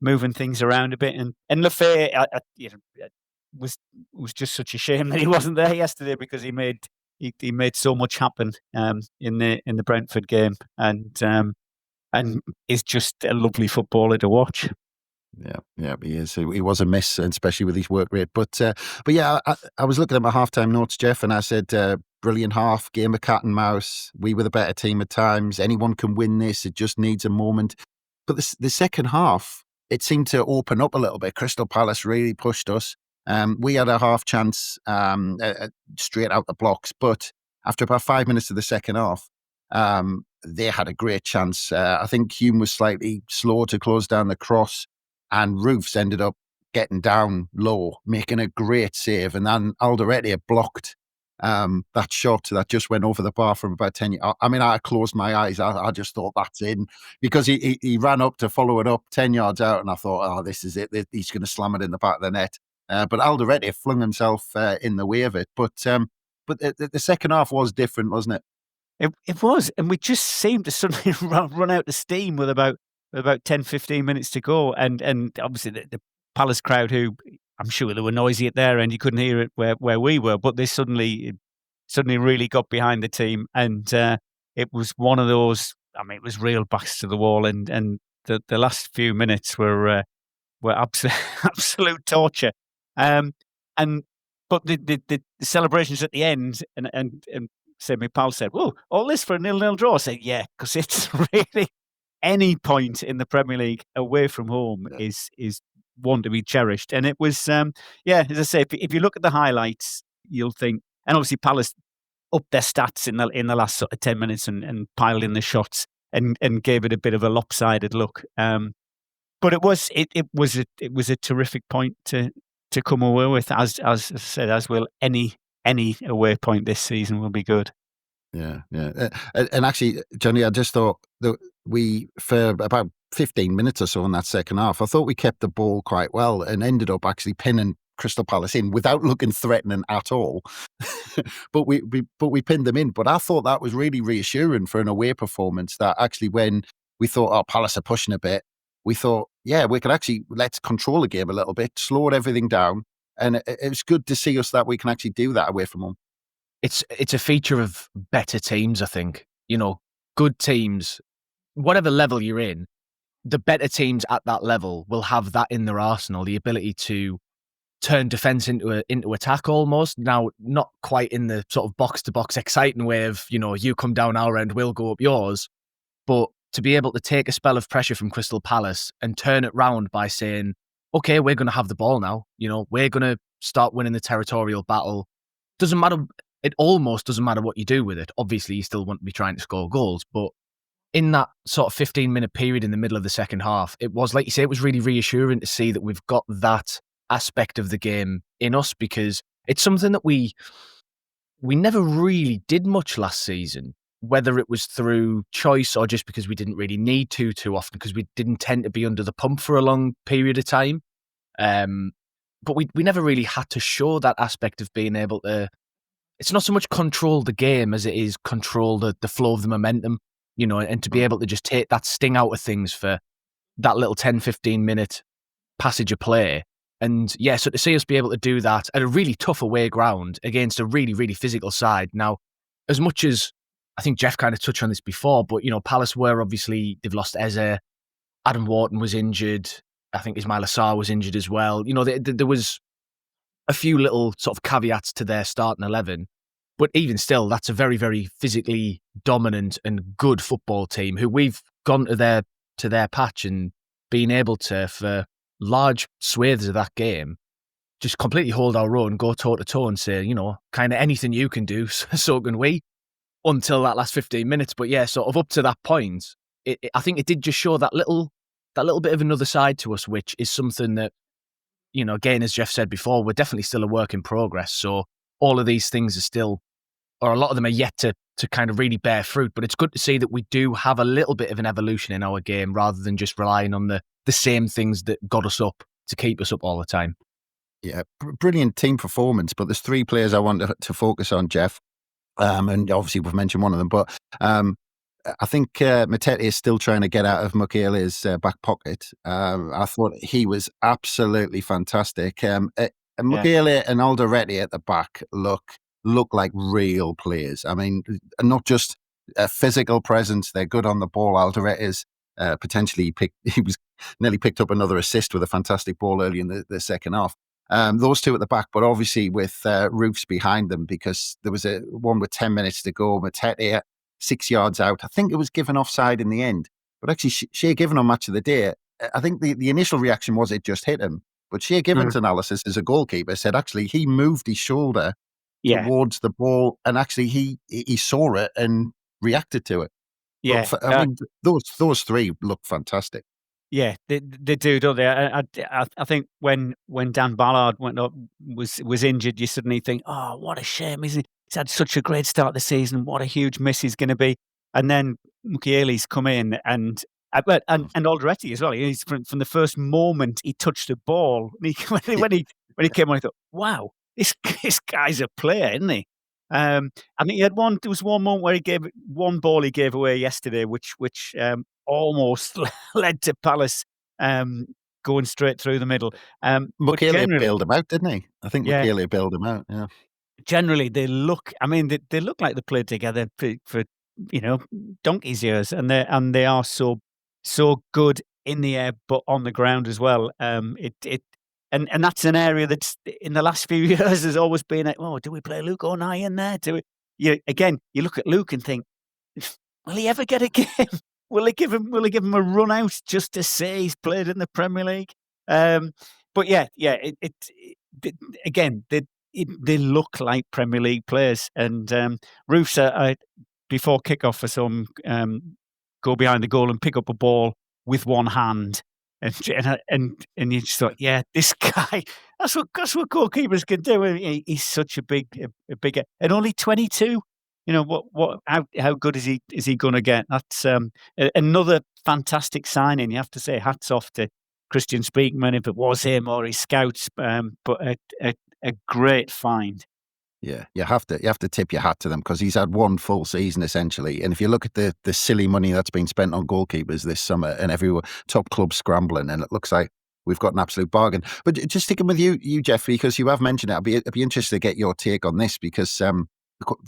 moving things around a bit, and Lafay was just such a shame that he wasn't there yesterday, because he made so much happen in the Brentford game, and is just a lovely footballer to watch. Yeah, he is. He was a miss, especially with his work rate. But yeah, I was looking at my halftime notes, Jeff, and I said, brilliant half, game of cat and mouse. We were the better team at times. Anyone can win this. It just needs a moment. But the second half, it seemed to open up a little bit. Crystal Palace really pushed us. We had a half chance straight out the blocks. But after about 5 minutes of the second half, they had a great chance. I think Hume was slightly slow to close down the cross, and Roofs ended up getting down low, making a great save. And then Alderete blocked that shot that just went over the bar from about 10 yards. I mean, I closed my eyes. I just thought that's in, because he ran up to follow it up 10 yards out, and I thought, oh, this is it. He's going to slam it in the back of the net. But Alderete flung himself in the way of it. But the second half was different, wasn't it? It was, and we just seemed to suddenly run out of steam with about 10, 15 minutes to go. And obviously the Palace crowd, who I'm sure they were noisy at their end, you couldn't hear it where we were, but they suddenly really got behind the team. And it was one of those, I mean, it was real backs to the wall. And the last few minutes were absolute torture. But the celebrations at the end, and my pal said, "Whoa, all this for a 0-0 draw?" I said, "Yeah, because it's really any point in the Premier League away from home is one to be cherished." And it was, as I say, if you look at the highlights, you'll think, and obviously Palace upped their stats in the last sort of 10 minutes and piled in the shots and gave it a bit of a lopsided look. But it was a terrific point to come away with, as I said, as will any away point this season will be good. Yeah. And actually, Johnny, I just thought that we, for about 15 minutes or so in that second half, I thought we kept the ball quite well and ended up actually pinning Crystal Palace in without looking threatening at all. but we pinned them in. But I thought that was really reassuring for an away performance, that actually when we thought, oh, Palace are pushing a bit, we thought, yeah, we could actually, let's control the game a little bit, slow everything down. And it's good to see us that we can actually do that away from home. It's a feature of better teams, I think. Good teams, whatever level you're in, the better teams at that level will have that in their arsenal, the ability to turn defence into attack almost. Now, not quite in the sort of box-to-box exciting way of, you come down our end, we'll go up yours. But to be able to take a spell of pressure from Crystal Palace and turn it round by saying, okay, we're going to have the ball now. We're going to start winning the territorial battle. Doesn't matter. It almost doesn't matter what you do with it. Obviously, you still want to be trying to score goals, but in that sort of 15-minute period in the middle of the second half, it was, like you say, it was really reassuring to see that we've got that aspect of the game in us, because it's something that we never really did much last season, whether it was through choice or just because we didn't really need to too often, because we didn't tend to be under the pump for a long period of time. But we never really had to show that aspect of being able to, it's not so much control the game as it is control the flow of the momentum, and to be able to just take that sting out of things for that little 10, 15-minute passage of play. And yeah, so to see us be able to do that at a really tough away ground against a really, really physical side. Now, as much as I think Jeff kind of touched on this before, but, Palace were obviously, they've lost Eze, Adam Wharton was injured, I think Ismail Assar was injured as well. There was a few little sort of caveats to their starting 11, but even still, that's a very, very physically dominant and good football team who we've gone to their patch and been able to, for large swathes of that game, just completely hold our own, go toe to toe and say, kind of anything you can do, so can we, until that last 15 minutes. But yeah, sort of up to that point, I think it did just show that little bit of another side to us, which is something that, again, as Jeff said before, we're definitely still a work in progress. So all of these things are still, or a lot of them are yet to kind of really bear fruit. But it's good to see that we do have a little bit of an evolution in our game rather than just relying on the same things that got us up to keep us up all the time. Yeah, brilliant team performance. But there's three players I want to focus on, Jeff. And obviously we've mentioned one of them, but I think Matete is still trying to get out of Mukiele's back pocket. I thought he was absolutely fantastic. Mukiele and Alderete at the back look like real players. I mean, not just a physical presence. They're good on the ball. Alderete is potentially he was nearly picked up another assist with a fantastic ball early in the second half. Those two at the back, but obviously with Roofs behind them, because there was a one with 10 minutes to go. Matete 6 yards out. I think it was given offside in the end, but actually Shea Given on Match of the Day, I think the initial reaction was it just hit him. But Shea Given's analysis as a goalkeeper said actually he moved his shoulder towards the ball, and actually he saw it and reacted to it. Yeah, I mean, those three look fantastic. Yeah, they do, don't they? I think when Dan Ballard was injured, you suddenly think, oh, what a shame! He's had such a great start of the season. What a huge miss he's going to be. And then Mukiele's come in and Alderete as well. He's from the first moment he touched the ball. When he came on, I thought, wow, this guy's a player, isn't he? I think there was one moment where he gave away yesterday, which almost led to Palace going straight through the middle. Mukiele bailed him out, didn't he? I think Mukiele bailed him out. Yeah. Generally, they look like they played together for donkey's years, and they are so good in the air, but on the ground as well. And that's an area that's in the last few years has always been like, oh, do we play Luke O'Neill in there? You look at Luke and think, will he ever get a game? Will he give him a run out just to say he's played in the Premier League? But they look like Premier League players. And Roofs, before kickoff for some, go behind the goal and pick up a ball with one hand. And you just thought, yeah, this guy, that's what goalkeepers can do. He's such a big, and only 22. How good is he going to get? That's another fantastic signing. You have to say hats off to Christian Speakman, if it was him or his scouts, but a great find. Yeah, you have to tip your hat to them, because he's had one full season essentially. And if you look at the silly money that's been spent on goalkeepers this summer, and every top club scrambling, and it looks like we've got an absolute bargain. But just sticking with you, Jeffrey, because you have mentioned it, I'd be interested to get your take on this, because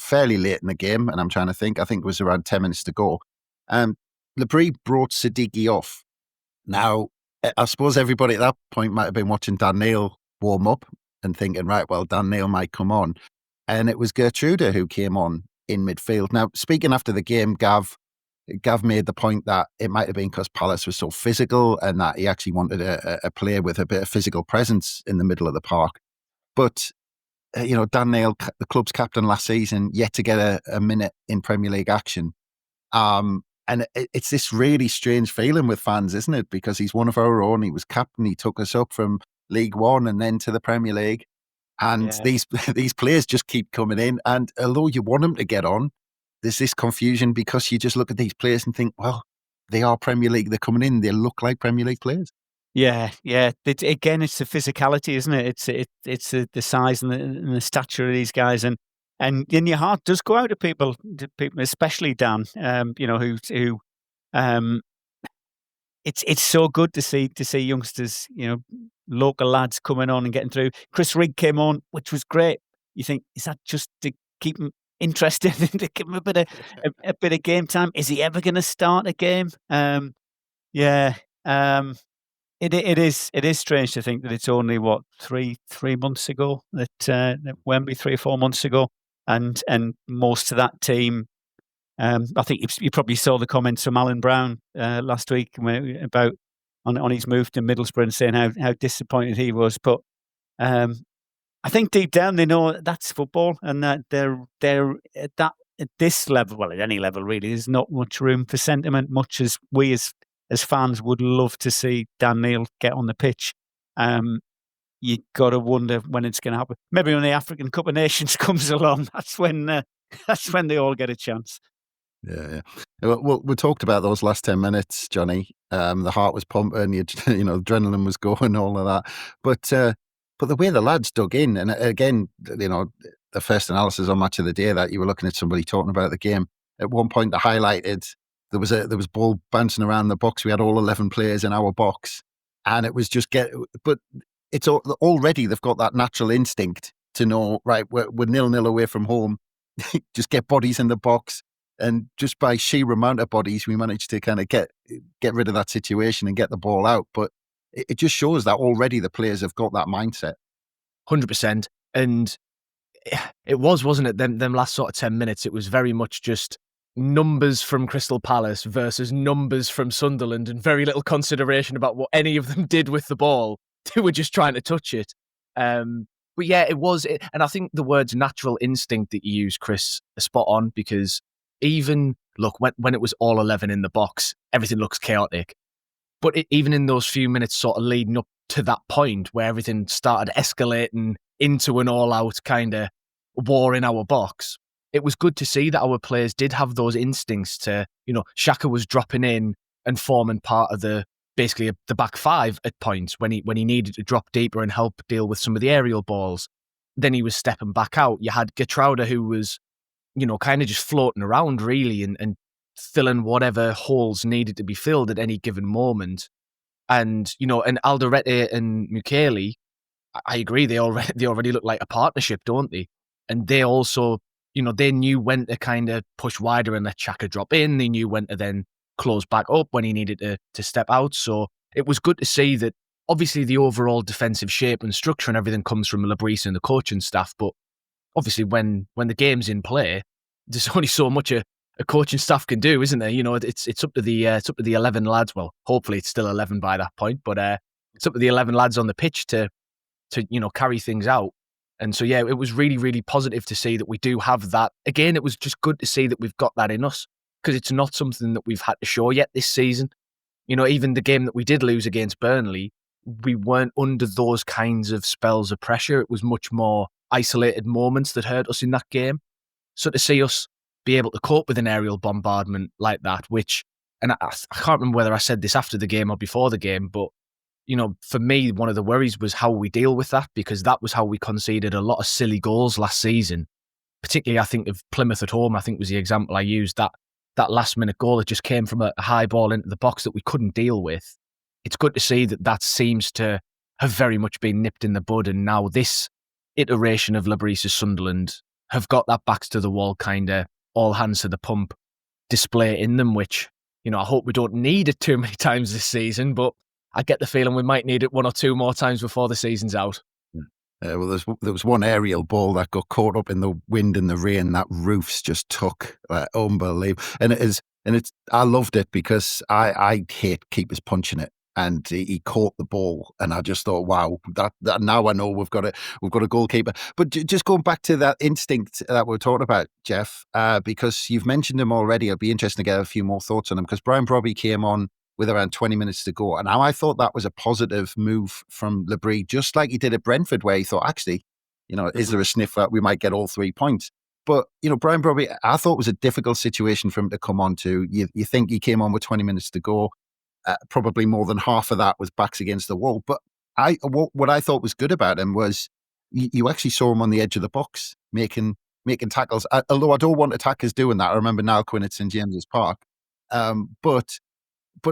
fairly late in the game, and I'm trying to think, I think it was around 10 minutes to go. Labrie brought Siddiqui off. Now, I suppose everybody at that point might have been watching Dan Neil warm up and thinking, right, well, Dan Neil might come on. And it was Gertrude who came on in midfield. Now, speaking after the game, Gav, Gav made the point that it might have been because Palace was so physical and that he actually wanted a player with a bit of physical presence in the middle of the park. But, Dan Neil, the club's captain last season, yet to get a minute in Premier League action. And it's this really strange feeling with fans, isn't it? Because he's one of our own. He was captain. He took us up from League One and then to the Premier League. And these players just keep coming in. And although you want them to get on, there's this confusion because you just look at these players and think, well, they are Premier League. They're coming in. They look like Premier League players. Yeah. Again, it's the physicality, isn't it? It's the size and the stature of these guys, and then your heart does go out to people, especially Dan. It's so good to see youngsters, local lads coming on and getting through. Chris Rigg came on, which was great. You think, is that just to keep him interested, to give him a bit of game time? Is he ever going to start a game? It is strange to think that it's only three months ago that Wembley, 3 or 4 months ago, and most of that team. I think you probably saw the comments from Alan Brown last week about on his move to Middlesbrough and saying how disappointed he was. But I think deep down they know that's football and that they're at this level, well, at any level really, there's not much room for sentiment, much as we as fans would love to see Dan Neil get on the pitch. You got to wonder when it's going to happen. Maybe when the African Cup of Nations comes along, that's when they all get a chance. Yeah. Well, we talked about those last 10 minutes, Johnny. The heart was pumping, adrenaline was going, all of that. But the way the lads dug in, and again, the first analysis on Match of the Day that you were looking at somebody talking about the game. At one point, they highlighted there was ball bouncing around the box. We had all 11 players in our box, and it was just but it's already they've got that natural instinct to know, right, we're 0-0 away from home. Just get bodies in the box, and just by sheer amount of bodies, we managed to kind of get rid of that situation and get the ball out. But it just shows that already the players have got that mindset. 100%. And it wasn't it? Them last sort of 10 minutes, it was very much just numbers from Crystal Palace versus numbers from Sunderland, and very little consideration about what any of them did with the ball. They were just trying to touch it. But yeah, it was. And I think the words natural instinct that you use, Chris, are spot on, because even, look, when it was all 11 in the box, everything looks chaotic. But even in those few minutes sort of leading up to that point where everything started escalating into an all-out kind of war in our box, it was good to see that our players did have those instincts to, Xhaka was dropping in and forming part of basically the back five at points when he needed to drop deeper and help deal with some of the aerial balls. Then he was stepping back out. You had Geertruida, who was, kind of just floating around really and filling whatever holes needed to be filled at any given moment. And, and Alderete and Mukiele, I agree, they already look like a partnership, don't they? And they also, they knew when to kind of push wider and let Xhaka drop in. They knew when to then close back up when he needed to step out. So it was good to see that obviously the overall defensive shape and structure and everything comes from Labrice and the coaching staff. But obviously when the game's in play, there's only so much a coaching staff can do, isn't there? It's up to the 11 lads. Well, hopefully it's still 11 by that point, but it's up to the 11 lads on the pitch to carry things out. And so, yeah, it was really, really positive to see that we do have that. Again, it was just good to see that we've got that in us, because it's not something that we've had to show yet this season. Even the game that we did lose against Burnley, we weren't under those kinds of spells of pressure. It was much more isolated moments that hurt us in that game. So to see us be able to cope with an aerial bombardment like that, which, and I can't remember whether I said this after the game or before the game, but for me, one of the worries was how we deal with that, because that was how we conceded a lot of silly goals last season. Particularly, I think of Plymouth at home, I think was the example I used. That last minute goal that just came from a high ball into the box that we couldn't deal with. It's good to see that seems to have very much been nipped in the bud. And now this iteration of Labrice's Sunderland have got that backs to the wall kind of all hands to the pump display in them, which, I hope we don't need it too many times this season, but I get the feeling we might need it one or two more times before the season's out. Well, there was one aerial ball that got caught up in the wind and the rain that Roofs just took. Unbelievable. I loved it because I hate keepers punching it. And he caught the ball, and I just thought, wow, that now I know we've got a goalkeeper. But just going back to that instinct that we're talking about, Jeff, because you've mentioned him already, it'll be interesting to get a few more thoughts on him, because Brian Brobby came on with around 20 minutes to go, and now I thought that was a positive move from Labrie, just like he did at Brentford, where he thought, actually, is there a sniff that we might get all 3 points? But, Brian Brobby, I thought it was a difficult situation for him to come on to. You think he came on with 20 minutes to go. Probably more than half of that was backs against the wall. But what I thought was good about him was you actually saw him on the edge of the box making tackles. Although I don't want attackers doing that. I remember Niall Quinn at St James's Park. But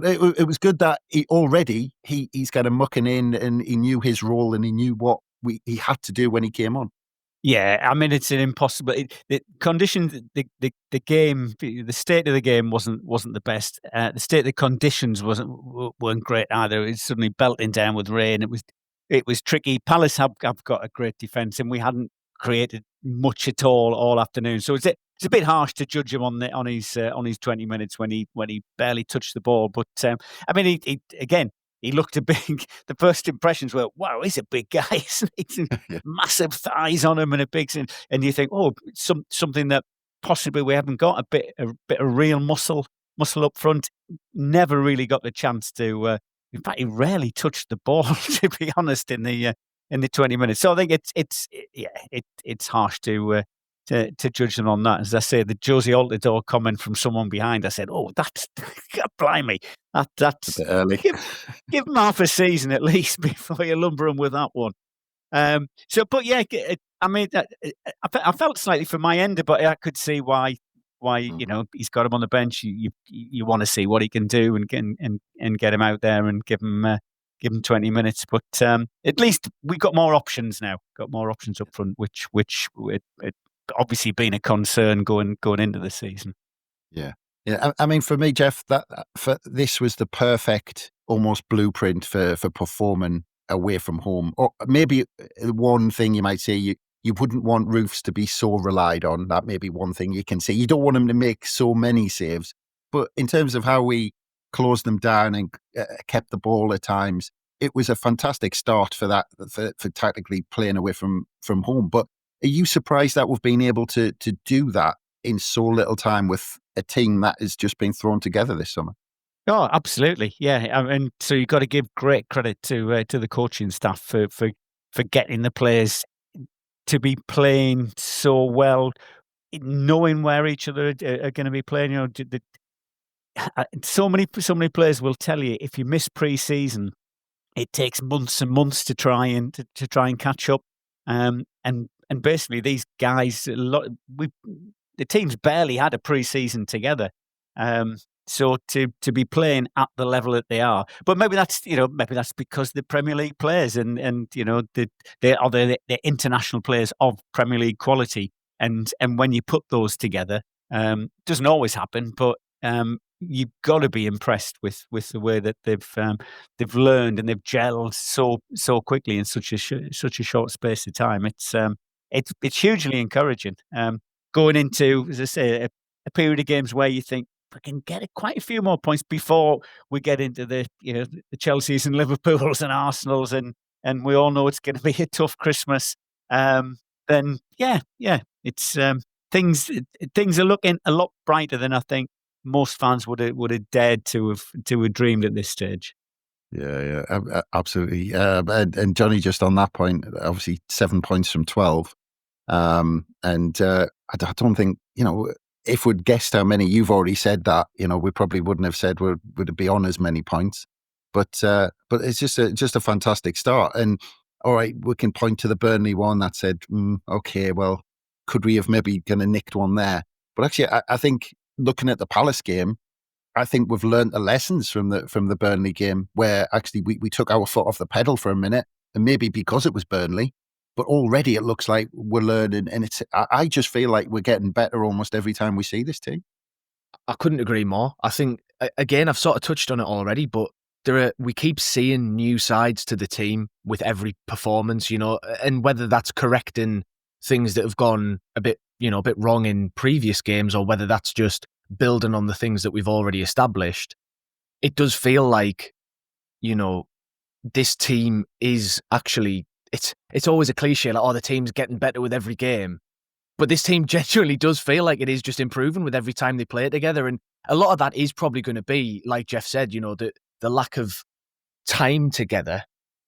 it was good that he's kind of mucking in, and he knew his role, and he knew what he had to do when he came on. Yeah, I mean, it's an impossible. The conditions, the game, the state of the game wasn't the best. The state of the conditions weren't great either. It was suddenly belting down with rain. It was tricky. Palace have got a great defence, and we hadn't created much at all afternoon. So it's a bit harsh to judge him on his 20 minutes when he barely touched the ball. But I mean, he looked a big. The first impressions were, "Wow, he's a big guy, isn't he? Massive thighs on him and a big." And you think, "Oh, something that possibly we haven't got, a bit of real muscle up front." Never really got the chance to. In fact, he rarely touched the ball, to be honest, in the 20 minutes. So I think it's harsh to judge them on that. As I say, the Josie Altidore comment from someone behind, I said, "Oh, that's blimey, that's a bit early." Give them half a season at least before you lumber them with that one. But yeah, I mean, I felt slightly from my end, but I could see why he's got him on the bench. You want to see what he can do and get him out there and give him 20 minutes. But at least we got more options now. Got more options up front, which it obviously been a concern going into the season. Yeah. I mean, for me, Jeff, this was the perfect almost blueprint for performing away from home. Or maybe one thing you might say, you wouldn't want Roofs to be so relied on. That may be one thing you can say. You don't want him to make so many saves. But in terms of how we closed them down and kept the ball at times, it was a fantastic start for that, for tactically playing away from home. But are you surprised that we've been able to do that in so little time with a team that has just been thrown together this summer? Oh, absolutely. Yeah. And so you've got to give great credit to the coaching staff for getting the players to be playing so well, knowing where each other are going to be playing. So many players will tell you, if you miss pre-season, it takes months and months to try and catch up. And basically, these guys, the team's barely had a pre-season together. So to be playing at the level that they are, but maybe that's because the Premier League players and they are the international players of Premier League quality, and when you put those together, doesn't always happen, but you've got to be impressed with the way that they've learned and they've gelled so quickly in such a short space of time. It's hugely encouraging. Going into, as I say, a period of games where you think we can get quite a few more points before we get into the Chelseas and Liverpools and Arsenals, and we all know it's going to be a tough Christmas. Then it's things are looking a lot brighter than I think most fans would have dared to have dreamed at this stage. Yeah, absolutely. And Johnny, just on that point, obviously 7 points from 12. I don't think, if we'd guessed how many, you've already said that, we probably wouldn't have said would it be on as many points. But it's just a fantastic start. And all right, we can point to the Burnley one that said, okay, well, could we have maybe kind of nicked one there? But actually, I think looking at the Palace game, I think we've learned the lessons from the Burnley game, where actually we took our foot off the pedal for a minute, and maybe because it was Burnley, but already it looks like we're learning, and I just feel like we're getting better almost every time we see this team. I couldn't agree more. I think, again, I've sort of touched on it already, but we keep seeing new sides to the team with every performance, and whether that's correcting things that have gone a bit wrong in previous games, or whether that's just building on the things that we've already established, it does feel like, this team is actually, it's always a cliche, like, the team's getting better with every game. But this team genuinely does feel like it is just improving with every time they play together. And a lot of that is probably going to be, like Jeff said, the lack of time together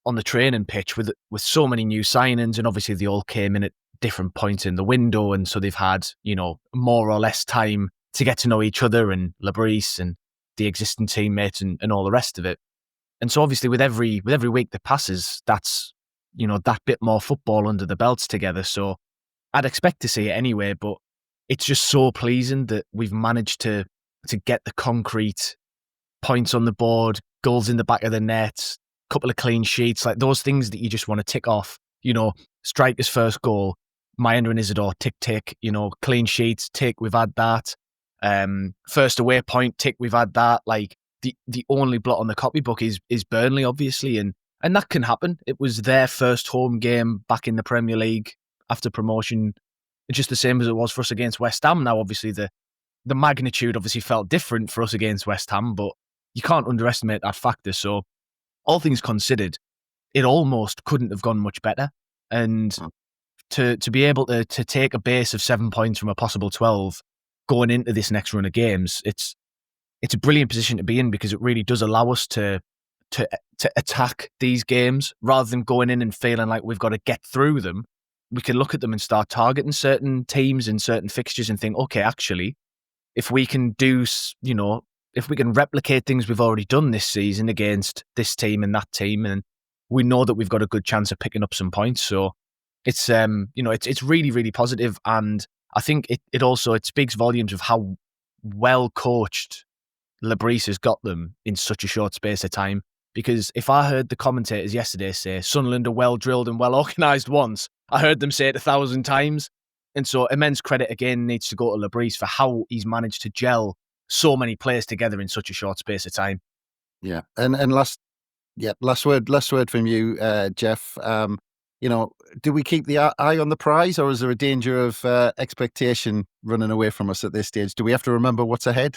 on the training pitch with so many new signings. And obviously they all came in at different points in the window. And so they've had, more or less time to get to know each other and Labrise and the existing teammates and all the rest of it. And so obviously with every week that passes, that's, that bit more football under the belts together. So I'd expect to see it anyway, but it's just so pleasing that we've managed to get the concrete points on the board, goals in the back of the net, couple of clean sheets, like those things that you just want to tick off. Striker's first goal, Mayenda and Isidore, tick, clean sheets, tick, we've had that. First away point, tick, we've had that. Like the only blot on the copybook is Burnley, obviously, and that can happen. It was their first home game back in the Premier League after promotion, just the same as it was for us against West Ham. Now, obviously, the magnitude obviously felt different for us against West Ham, but you can't underestimate that factor. So, all things considered, it almost couldn't have gone much better. And to be able to take a base of 7 points from a possible 12 going into this next run of games, it's a brilliant position to be in, because it really does allow us to attack these games rather than going in and feeling like we've got to get through them. We can look at them and start targeting certain teams and certain fixtures and think, okay, actually, if we can if we can replicate things we've already done this season against this team and that team, and we know that we've got a good chance of picking up some points. So it's it's really, really positive, and I think it also speaks volumes of how well coached Labrise has got them in such a short space of time. Because if I heard the commentators yesterday say Sunderland are well drilled and well organised once, I heard them say it 1,000 times. And so immense credit again needs to go to Labrise for how he's managed to gel so many players together in such a short space of time. Yeah. And last word from you, Jeff. Do we keep the eye on the prize, or is there a danger of expectation running away from us at this stage? Do we have to remember what's ahead?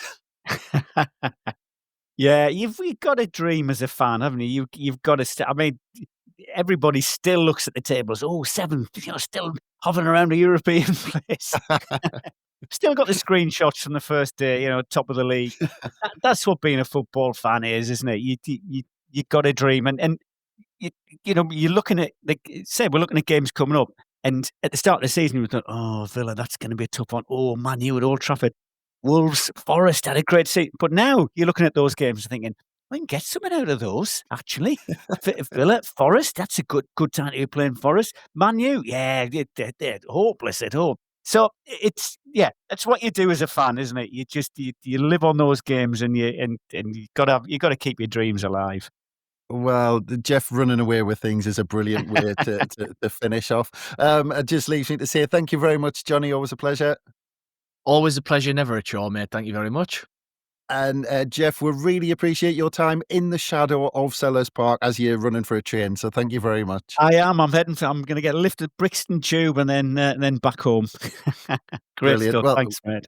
Yeah, you've got to dream as a fan, haven't you? You've got to. Everybody still looks at the table as, 7, still hovering around a European place. Still got the screenshots from the first day, top of the league. That's what being a football fan is, isn't it? You got to dream, and you're looking at, we're looking at games coming up, and at the start of the season we thought, Villa, that's going to be a tough one. Man U at Old Trafford. Wolves, Forest had a great season. But now you're looking at those games and thinking, we can get something out of those, actually. Villa, Forest, that's a good time to be playing Forest. Man U, yeah, they're hopeless at home. So that's what you do as a fan, isn't it? You live on those games, and you got to keep your dreams alive. Well, Jeff running away with things is a brilliant way to finish off. It just leaves me to say thank you very much, Johnny. Always a pleasure. Always a pleasure, never a chore, mate. Thank you very much. And Jeff, we really appreciate your time in the shadow of Selhurst Park as you're running for a train. So thank you very much. I am. I'm going to get a lift at Brixton Tube and then back home. Great Brilliant. stuff. Well, thanks, mate.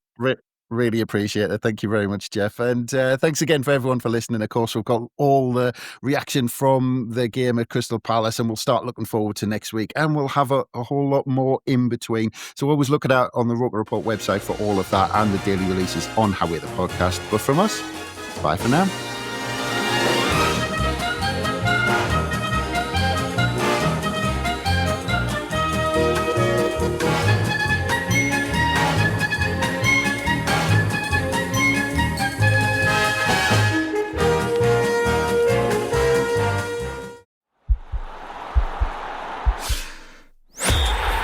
Really appreciate it. Thank you very much, Jeff. And thanks again for everyone for listening. Of course, we've got all the reaction from the game at Crystal Palace, and we'll start looking forward to next week. And we'll have a whole lot more in between. So always look out on the Roker Report website for all of that and the daily releases on Haway The Podcast. But from us, bye for now.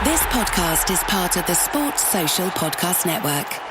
This podcast is part of the Sports Social Podcast Network.